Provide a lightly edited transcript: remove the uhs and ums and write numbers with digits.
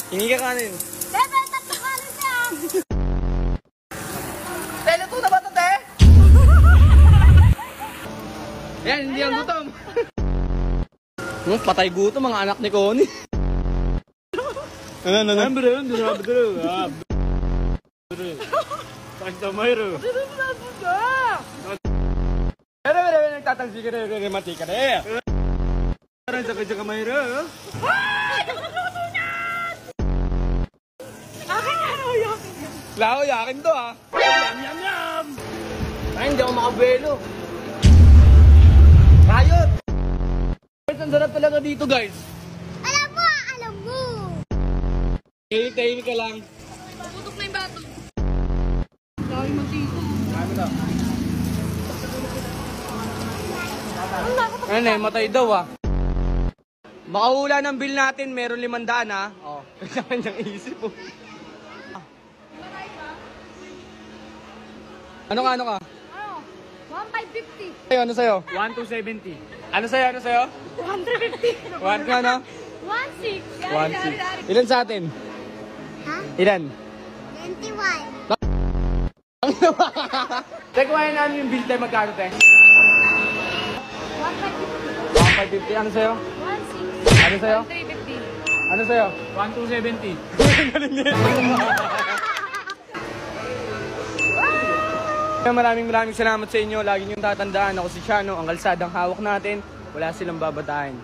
Hingi ka kanin. Bebe, tatlo kanin siya. Telo to na ba ito, te? Yan, hindi ang gutom. Patay gutom mga anak ni Connie. Ano? Pagka mayro. Pero nagtatansi ka rin, mati ka rin. Parang saka mayro. Lao, yakin to ah. Yum. Ay, hindi ako makabuelo. Rayot! Guys, ang sarap talaga dito, guys. Alam mo. Tahimik ka lang. Tutok na yung bato. Dami matito. Dami na. Ano eh, matay daw ah. Makahula ng bill natin, meron 500 ah. Oh, sa kanyang isip po. Ano ka? Ano? 1,550. Ano sa'yo? 1,270. Ano sa'yo? 1,350. One ka, no? 1,600. 1,600. Ilan sa atin? Ha? Ilan? 21. Te, kumain namin yung bill tayo, magkano te? 1,550. 1,550. Ano sa'yo? 1,600. Ano sa'yo? 1,350. Ano sa'yo? 1,270. Maraming salamat sa inyo. Lagi niyong tatandaan, ako si Chano, ang kalsadang hawak natin. Wala silang babataan.